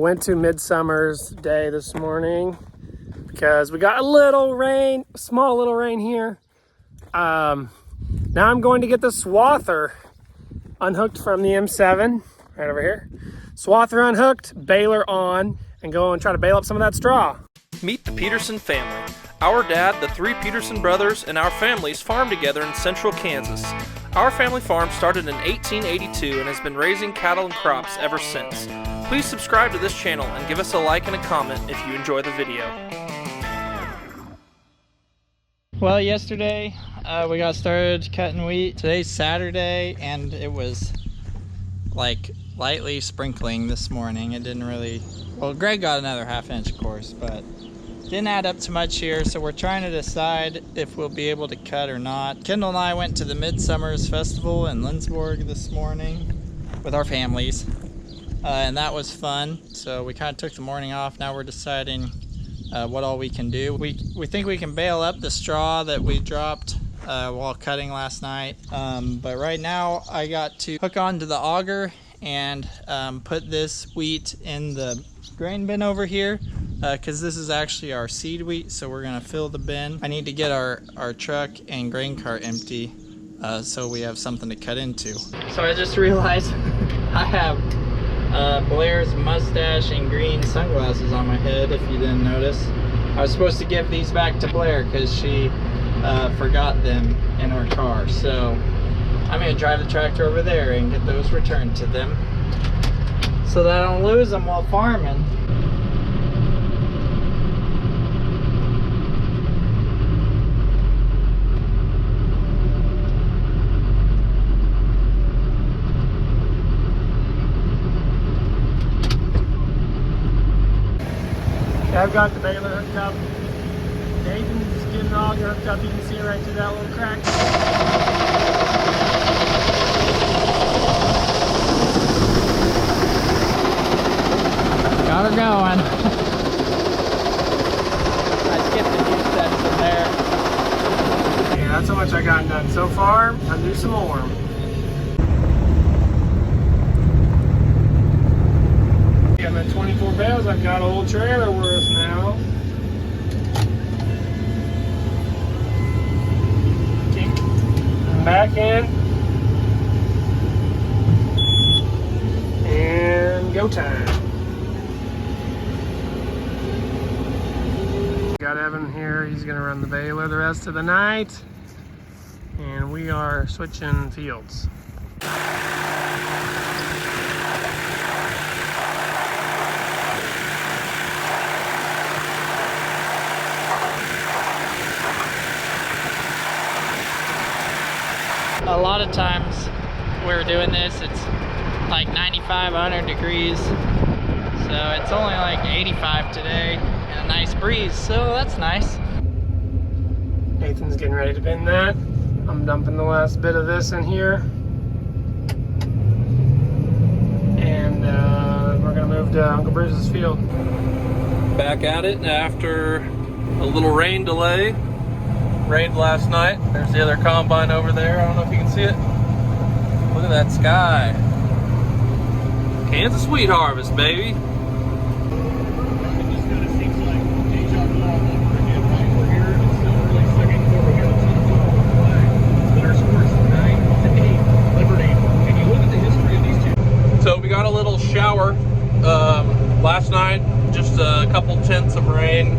Went to Midsummer's Day this morning because we got a little rain, small little rain here. Now I'm going to get the swather unhooked from the M7 right over here. Swather unhooked, baler on, and go and try to bale up some of that straw. Meet the Peterson family. Our dad, the three Peterson brothers, and our families farm together in central Kansas. Our family farm started in 1882 and has been raising cattle and crops ever since. Please subscribe to this channel and give us a like and a comment if you enjoy the video. Well, yesterday we got started cutting wheat. Today's Saturday and it was like lightly sprinkling this morning. It didn't really, well, Greg got another ½ inch of course, but didn't add up to much here, so we're trying to decide if we'll be able to cut or not. Kendall and I went to the Midsummer's Festival in Lindsborg this morning with our families, and that was fun. So we kind of took the morning off. Now we're deciding what all we can do. We think we can bale up the straw that we dropped while cutting last night, but right now I got to hook onto the auger and put this wheat in the grain bin over here, because this is actually our seed wheat, so we're gonna fill the bin. I need to get our truck and grain cart empty so we have something to cut into. So I just realized I have Blair's mustache and green sunglasses on my head, if you didn't notice. I was supposed to give these back to Blair because she forgot them in her car, so I'm gonna drive the tractor over there and get those returned to them so that I don't lose them while farming. I've got the baler hooked up. Nathan's getting the auger hooked up. You can see it right through that little crack. Got her going. I skipped a few steps in there. Yeah, that's how much I got done so far. I'll do some more. I'm at 24 bales. I've got a whole trailer worth now. Keep back in. And go time. Got Evan here. He's going to run the baler the rest of the night. And we are switching fields. A lot of times we're doing this, it's like 95, 100 degrees. So it's only like 85 today and a nice breeze, so that's nice. Nathan's getting ready to bin that. I'm dumping the last bit of this in here. And we're gonna move to Uncle Bruce's field. Back at it after a little rain delay. Rained last night. There's the other combine over there. I don't know if you can see it. Look at that sky. Kansas wheat harvest, baby. So we got a little shower last night. Just a couple tenths of rain.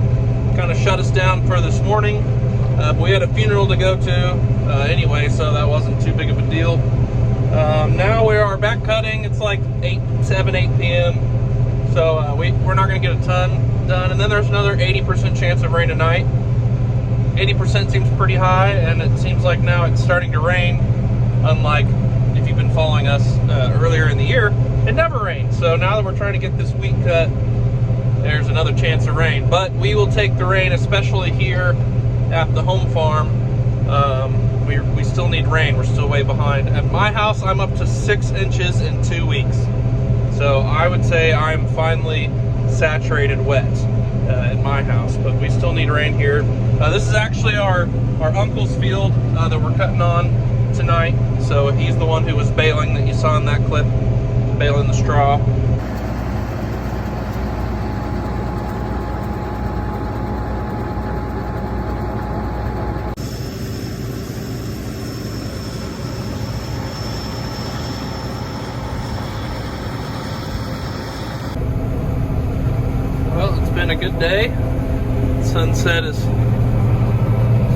Kind of shut us down for this morning. But we had a funeral to go to anyway, so that wasn't too big of a deal. Now we are back cutting. It's like 7, 8 p.m. So we're not going to get a ton done. And then there's another 80% chance of rain tonight. 80% seems pretty high, and it seems like now it's starting to rain. Unlike if you've been following us earlier in the year, it never rained. So now that we're trying to get this wheat cut, there's another chance of rain. But we will take the rain, especially here at the home farm. We still need rain. We're still way behind. At my house, I'm up to 6 inches in 2 weeks. So I would say I'm finally saturated wet in my house, but we still need rain here. This is actually our uncle's field that we're cutting on tonight. So he's the one who was baling that you saw in that clip, baling the straw. been a good day. Sunset is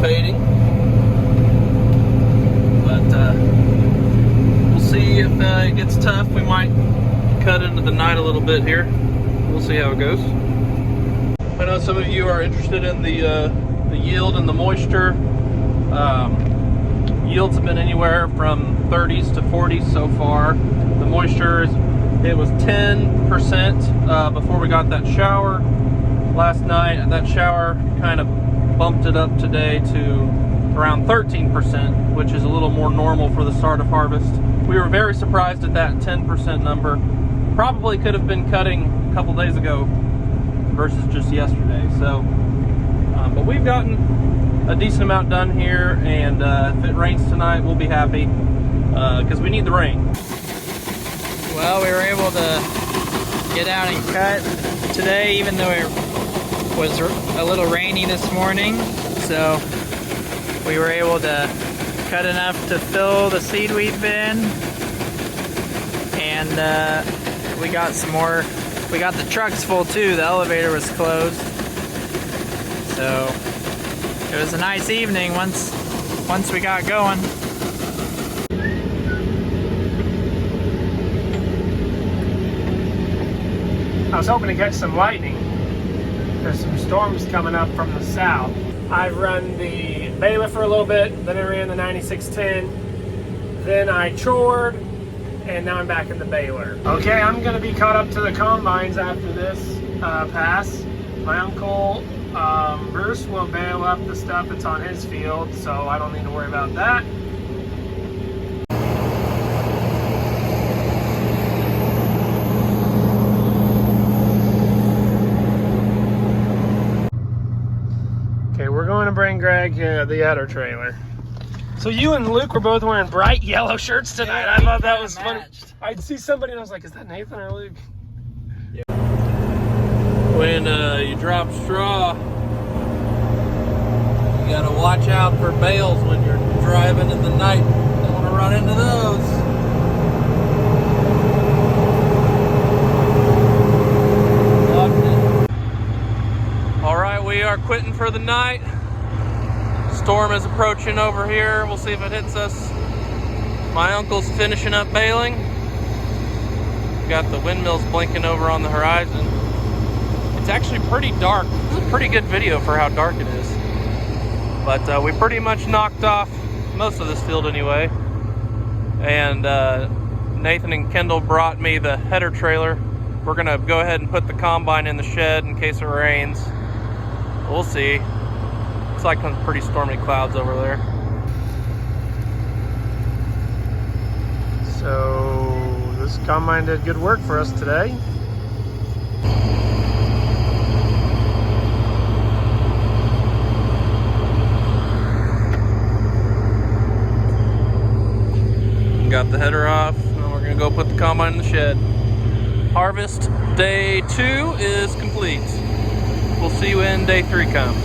fading, but we'll see if it gets tough. We might cut into the night a little bit here. We'll see how it goes. I know some of you are interested in the yield and the moisture. Yields have been anywhere from 30s to 40s so far. The moisture it was 10% before we got that shower last night. That shower kind of bumped it up today to around 13%, which is a little more normal for the start of harvest. We were very surprised at that 10% number. Probably could have been cutting a couple days ago versus just yesterday. So, but we've gotten a decent amount done here, and if it rains tonight, we'll be happy because we need the rain. Well, we were able to get out and cut today, even though it was a little rainy this morning. So we were able to cut enough to fill the seed wheat bin, and we got some more. We got the trucks full too. The elevator was closed, so it was a nice evening once we got going. I was hoping to catch some lightning. There's some storms coming up from the south. I've run the baler for a little bit, then I ran the 9610, then I chored, and now I'm back in the baler. Okay, I'm gonna be caught up to the combines after this pass. My uncle Bruce will bale up the stuff that's on his field, so I don't need to worry about that. Okay, we're going to bring Greg the udder trailer. So you and Luke were both wearing bright yellow shirts tonight. Yeah, I thought that was funny. matched. I'd see somebody and I was like, is that Nathan or Luke? When you drop straw, you gotta watch out for bales when you're driving in the night. Don't want to run into those. All right, we are quitting for the night. Storm is approaching over here. We'll see if it hits us. My uncle's finishing up baling. Got the windmills blinking over on the horizon. It's actually pretty dark. It's a pretty good video for how dark it is. But we pretty much knocked off most of this field anyway. And Nathan and Kendall brought me the header trailer. We're gonna go ahead and put the combine in the shed in case it rains. We'll see. It's like some pretty stormy clouds over there. So this combine did good work for us today. Got the header off, and we're gonna go put the combine in the shed. Harvest day 2 is complete. We'll see you when day 3 comes.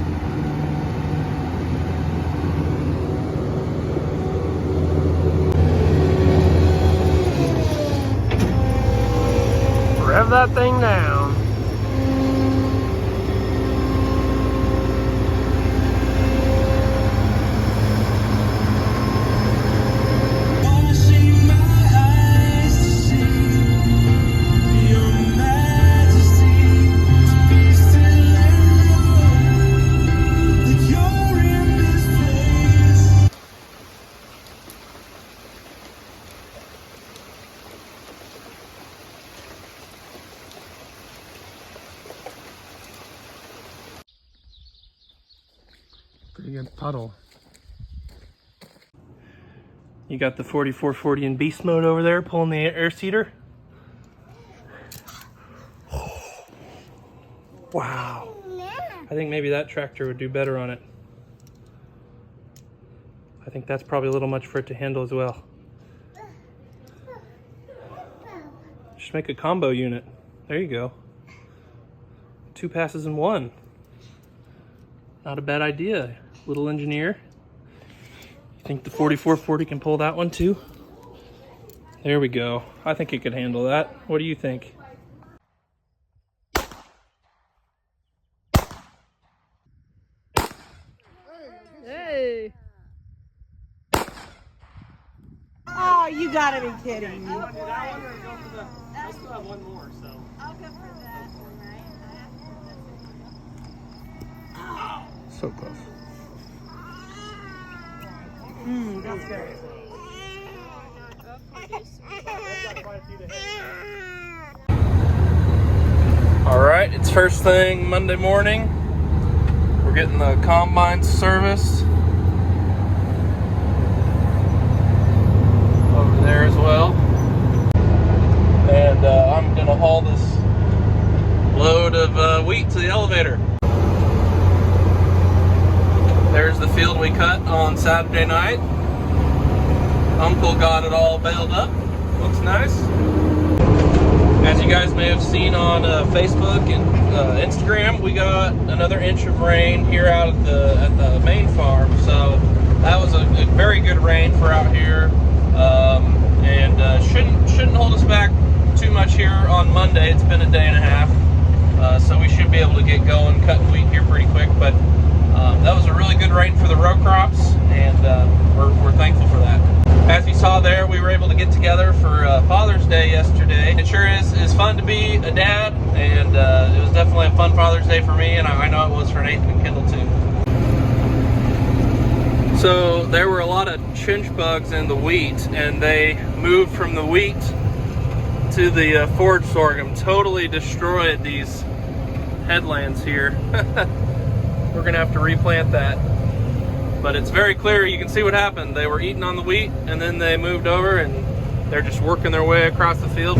Rev that thing down. Pretty good puddle. You got the 4440 in beast mode over there, pulling the air seeder. Wow. I think maybe that tractor would do better on it. I think that's probably a little much for it to handle as well. Just make a combo unit. There you go. 2 passes in 1. Not a bad idea, little engineer. You think the 4440 can pull that one too? There we go. I think it could handle that. What do you think? You gotta be kidding me. That one or go for the, I still have one more, so. I'll go for that one, right? So close. That's good. All right, it's first thing Monday morning. We're getting the combine serviced over there as well. And I'm gonna haul this load of wheat to the elevator. There's the field we cut on Saturday night. Uncle got it all baled up. Looks nice. As you guys may have seen on Facebook and Instagram, we got another inch of rain here out at the main farm. So that was a very good rain for out here, and shouldn't hold us back too much here on Monday. It's been a day and a half, so we should be able to get going cutting wheat here pretty quick. But that was a really good rain for the row crops, and we're thankful for that. As you saw there, we were able to get together for Father's Day yesterday. It sure is fun to be a dad, and it was definitely a fun Father's Day for me, and I know it was for Nathan and Kendall too. So there were a lot of chinch bugs in the wheat, and they moved from the wheat to the forage sorghum. Totally destroyed these headlands here. We're gonna have to replant that. But it's very clear, you can see what happened. They were eating on the wheat, and then they moved over, and they're just working their way across the field.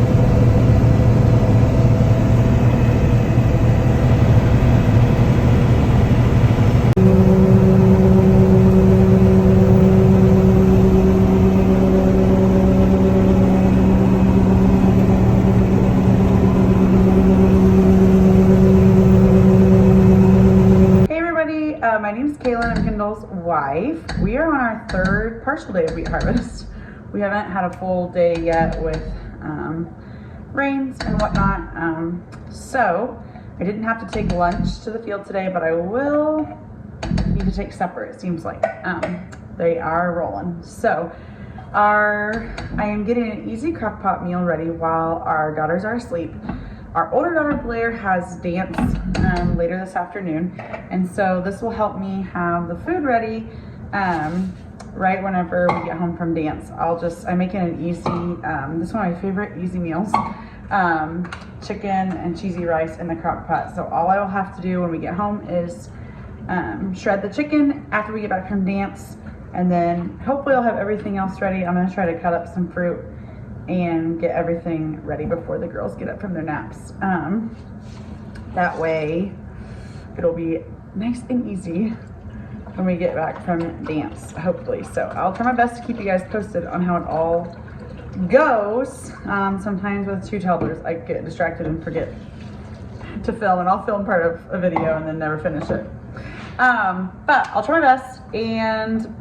My name's Kaylin, I'm Kendall's wife. We are on our third partial day of wheat harvest. We haven't had a full day yet with rains and whatnot. So I didn't have to take lunch to the field today, but I will need to take supper, it seems like. They are rolling. So I am getting an easy crock pot meal ready while our daughters are asleep. Our older daughter Blair has dance later this afternoon, and so this will help me have the food ready right whenever we get home from dance. I'm making an easy, this is one of my favorite easy meals, chicken and cheesy rice in the crock pot. So all I will have to do when we get home is shred the chicken after we get back from dance, and then hopefully I'll have everything else ready. I'm gonna try to cut up some fruit and get everything ready before the girls get up from their naps. That way it'll be nice and easy when we get back from dance, hopefully. So I'll try my best to keep you guys posted on how it all goes. Sometimes with two toddlers, I get distracted and forget to film, and I'll film part of a video and then never finish it. But I'll try my best, and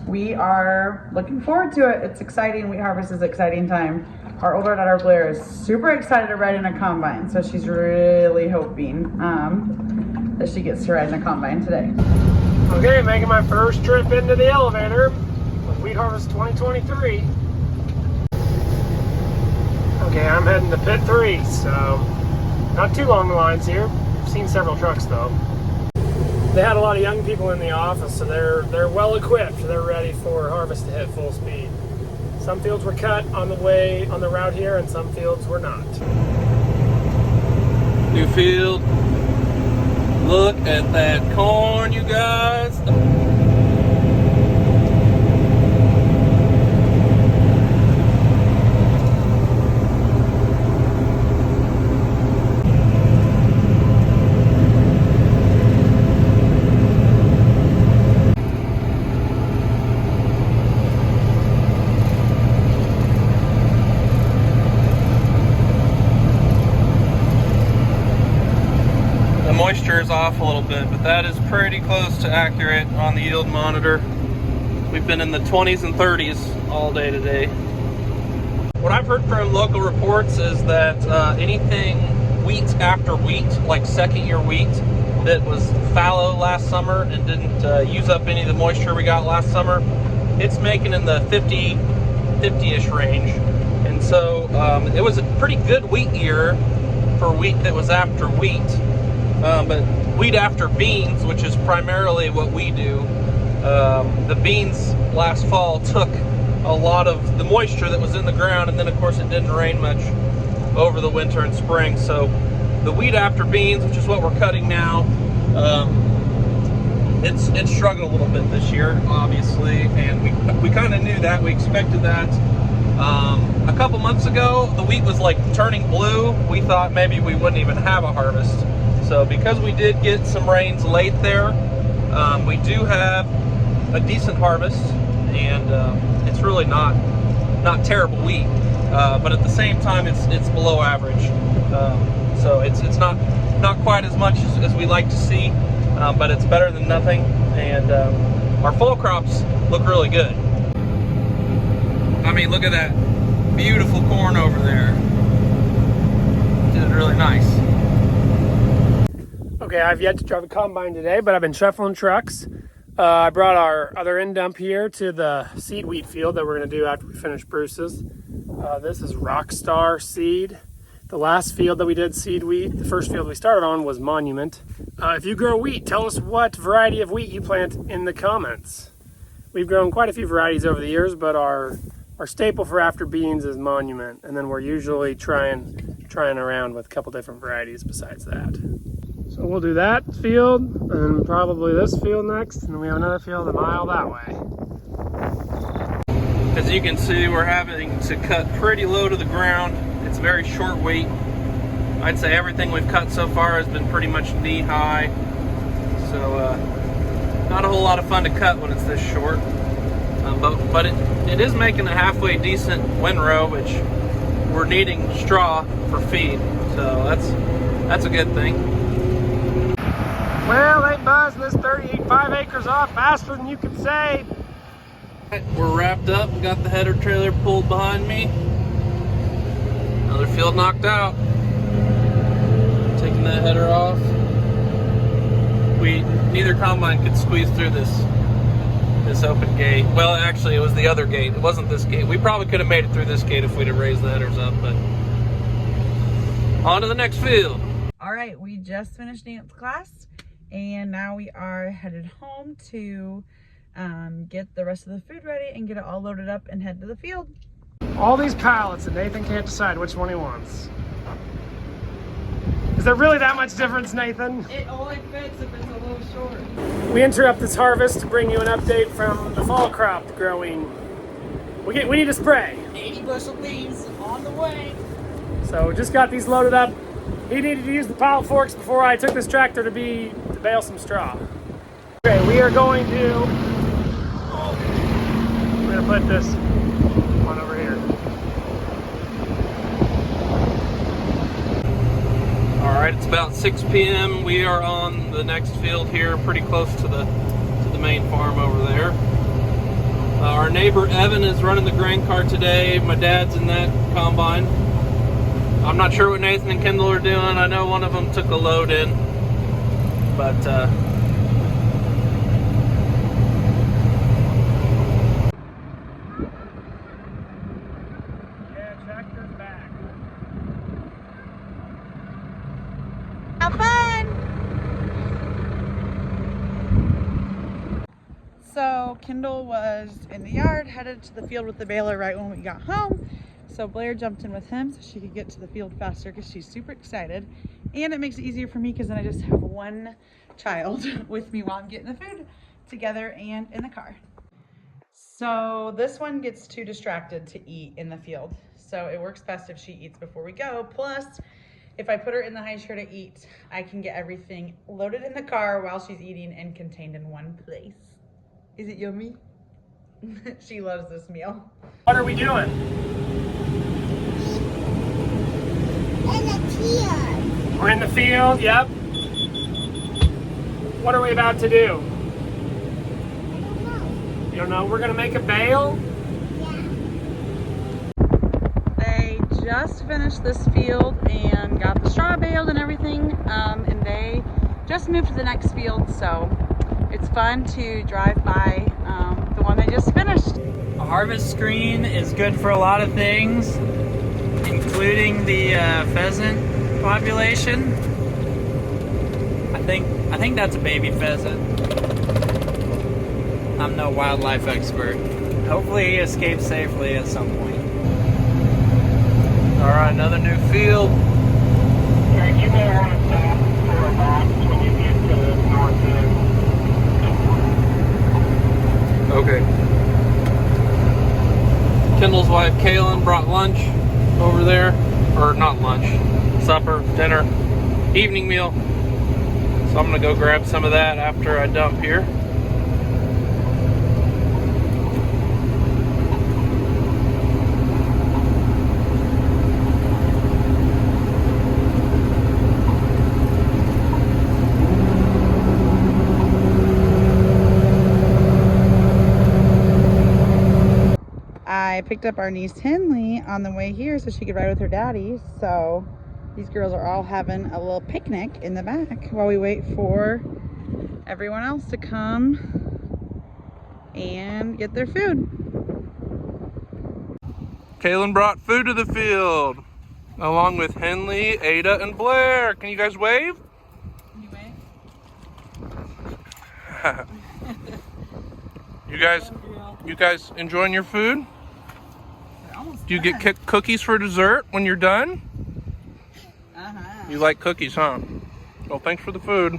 we are looking forward to it. It's exciting. Wheat harvest is an exciting time. Our older daughter Blair is super excited to ride in a combine, so she's really hoping that she gets to ride in a combine today. Okay, making my first trip into the elevator with Wheat Harvest 2023. Okay, I'm heading to pit 3, so not too long the lines here. I've seen several trucks though. They had a lot of young people in the office, so they're well equipped. They're ready for harvest to hit full speed. Some fields were cut on the route here, and some fields were not. New field. Look at that corn, you guys. Moisture is off a little bit, but that is pretty close to accurate on the yield monitor. We've been in the 20s and 30s all day today. What I've heard from local reports is that anything wheat after wheat, like second year wheat, that was fallow last summer and didn't use up any of the moisture we got last summer, it's making in the 50 50-ish range. And so it was a pretty good wheat year for wheat that was after wheat. But wheat after beans, which is primarily what we do, the beans last fall took a lot of the moisture that was in the ground, and then of course it didn't rain much over the winter and spring. So the wheat after beans, which is what we're cutting now, it's struggled a little bit this year, obviously, and we kind of knew that. We expected that. A couple months ago, the wheat was like turning blue. We thought maybe we wouldn't even have a harvest. So because we did get some rains late there, we do have a decent harvest, and it's really not terrible wheat, but at the same time it's below average. So it's not quite as much as we like to see, but it's better than nothing, and our fall crops look really good. I mean, look at that beautiful corn over there. Did really nice. Okay, I've yet to drive a combine today, but I've been shuffling trucks. I brought our other end dump here to the seed wheat field that we're going to do after we finish Bruce's. This is Rockstar Seed. The last field that we did seed wheat, the first field we started on, was Monument. If you grow wheat, tell us what variety of wheat you plant in the comments. We've grown quite a few varieties over the years, but our staple for after beans is Monument, and then we're usually trying around with a couple different varieties besides that. So we'll do that field, and probably this field next, and then we have another field a mile that way. As you can see, we're having to cut pretty low to the ground. It's very short wheat. I'd say everything we've cut so far has been pretty much knee high. So not a whole lot of fun to cut when it's this short. But it is making a halfway decent windrow, which we're needing straw for feed. So that's a good thing. Well, they buzzed this 5 acres off faster than you could say. We're wrapped up, got the header trailer pulled behind me. Another field knocked out. Taking that header off. Neither combine could squeeze through this open gate. Well, actually, it was the other gate. It wasn't this gate. We probably could have made it through this gate if we'd have raised the headers up, but on to the next field. All right, we just finished dance class, and now we are headed home to get the rest of the food ready and get it all loaded up and head to the field. All these pallets, and Nathan can't decide which one he wants. Is there really that much difference, Nathan? It only fits if it's a little short. We interrupt this harvest to bring you an update from the fall crop growing. We need to spray. 80 bushel beans on the way. So just got these loaded up. He needed to use the pile forks before I took this tractor to bale some straw. Okay, we're gonna put this one over here. All right, it's about 6 p.m. We are on the next field here, pretty close to the main farm over there. Our neighbor Evan is running the grain cart today. My dad's in that combine. I'm not sure what Nathan and Kendall are doing. I know one of them took a load in, but Yeah, tractor's back. Have fun! So Kendall was in the yard, headed to the field with the baler right when we got home. So Blair jumped in with him so she could get to the field faster because she's super excited. And it makes it easier for me because then I just have one child with me while I'm getting the food together and in the car. So this one gets too distracted to eat in the field. So it works best if she eats before we go. Plus, if I put her in the high chair to eat, I can get everything loaded in the car while she's eating and contained in one place. Is it yummy? She loves this meal. What are we doing? We're in the field, yep. What are we about to do? You don't know? We're gonna make a bale? They just finished this field and got the straw baled and everything, and they just moved to the next field, so it's fun to drive by the one they just finished. harvest screen is good for a lot of things, including the pheasant population. I think that's a baby pheasant. I'm no wildlife expert. Hopefully he escapes safely at some point. All right, another new field. And you may want to stop for a box when you get to the north end. Okay. Kendall's wife, Kaylin, brought lunch over there. Or not lunch, supper, dinner, evening meal. So I'm gonna go grab some of that after I dump here. I picked up our niece Henley on the way here so she could ride with her daddy. So these girls are all having a little picnic in the back while we wait for everyone else to come and get their food. Kaylin brought food to the field, along with Henley, Ada, and Blair. Can you guys wave? Can you wave? You guys enjoying your food? Do you done. get cookies for dessert when you're done? Uh-huh. You like cookies, huh? Well, thanks for the food.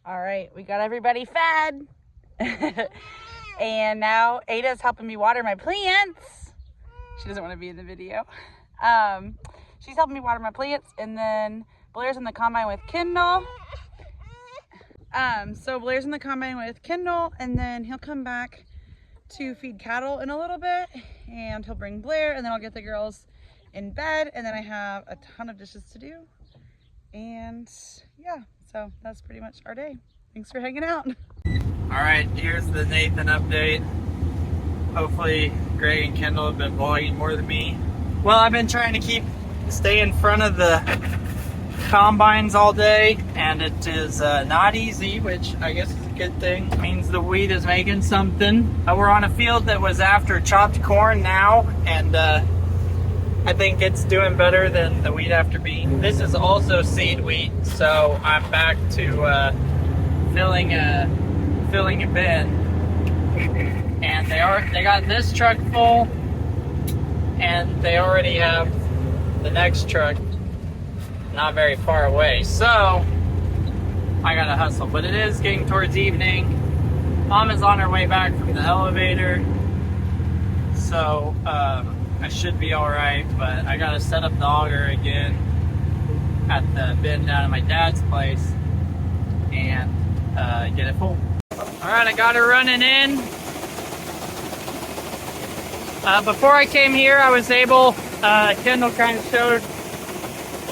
All right, we got everybody fed. And now Ada's helping me water my plants. She doesn't want to be in the video. She's helping me water my plants, and then Blair's in the combine with Kendall. So Blair's in the combine with Kendall, and then he'll come back to feed cattle in a little bit, and he'll bring Blair, and then I'll get the girls in bed, and then I have a ton of dishes to do. And yeah, so that's pretty much our day. Thanks for hanging out. All right, here's the Nathan update. Hopefully Greg and Kendall have been vlogging more than me. Well, I've been trying to stay in front of the combines all day, and it is not easy, which I guess is a good thing. It means the wheat is making something. We're on a field that was after chopped corn now, and I think it's doing better than the wheat after bean. This is also seed wheat, so I'm back to filling a bin. And they got this truck full, and they already have the next truck not very far away. So I gotta hustle, but it is getting towards evening. Mom is on her way back from the elevator, so I should be all right, but I gotta set up the auger again at the bin down at my dad's place and get it full. All right, I got her running in. Before I came here, I was able, Kendall kind of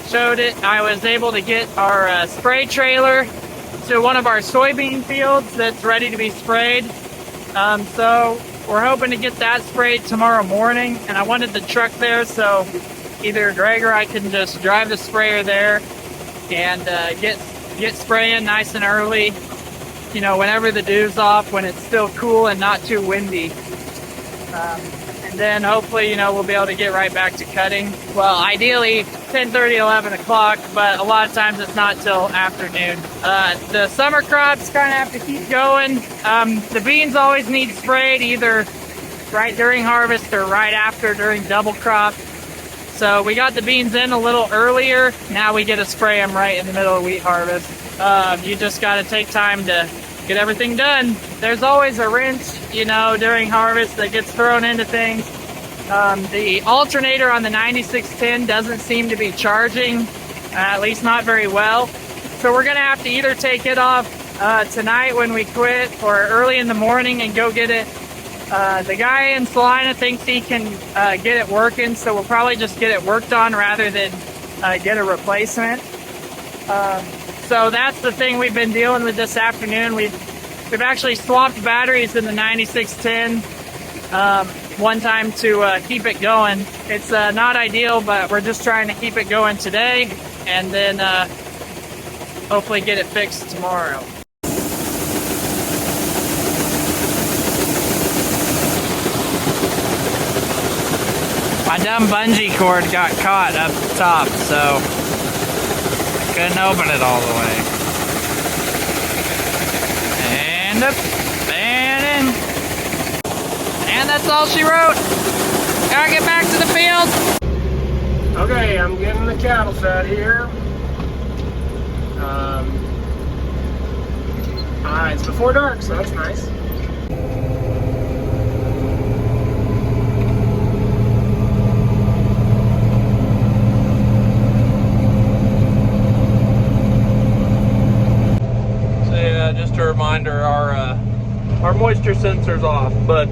showed it, I was able to get our spray trailer to one of our soybean fields that's ready to be sprayed. So we're hoping to get that sprayed tomorrow morning, and I wanted the truck there so either Greg or I can just drive the sprayer there and get spraying nice and early, you know, whenever the dew's off, when it's still cool and not too windy. And then hopefully, you know, we'll be able to get right back to cutting. Well, ideally 10:30, 11 o'clock, but a lot of times it's not till afternoon. The summer crops kind of have to keep going. The beans always need sprayed either right during harvest or right after during double crop. So we got the beans in a little earlier. Now we get to spray them right in the middle of wheat harvest. You just got to take time to get everything done. There's always a wrench, you know, during harvest that gets thrown into things. The alternator on the 9610 doesn't seem to be charging, at least not very well. So we're gonna have to either take it off tonight when we quit, or early in the morning and go get it. The guy in Salina thinks he can get it working, so we'll probably just get it worked on rather than get a replacement. So that's the thing we've been dealing with this afternoon. We've actually swapped batteries in the 9610 one time to keep it going. It's not ideal, but we're just trying to keep it going today, and then hopefully get it fixed tomorrow. My dumb bungee cord got caught up top, so I couldn't open it all the way. And up, and in. And that's all she wrote. Gotta get back to the field. Okay, I'm getting the cattle fed here. Alright, it's before dark, so that's nice. So yeah, just a reminder, our moisture sensor's off, but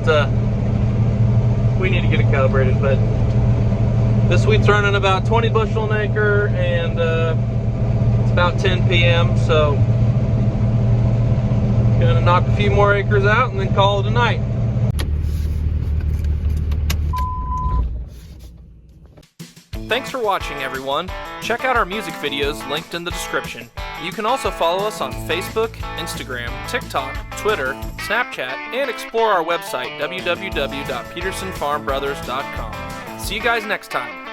we need to get it calibrated. But this wheat's running about 20 bushel an acre, and it's about 10 p.m. So gonna knock a few more acres out and then call it a night. Thanks for watching, everyone. Check out our music videos linked in the description. You can also follow us on Facebook, Instagram, TikTok, Twitter, Snapchat, and explore our website, www.petersonfarmbrothers.com. See you guys next time.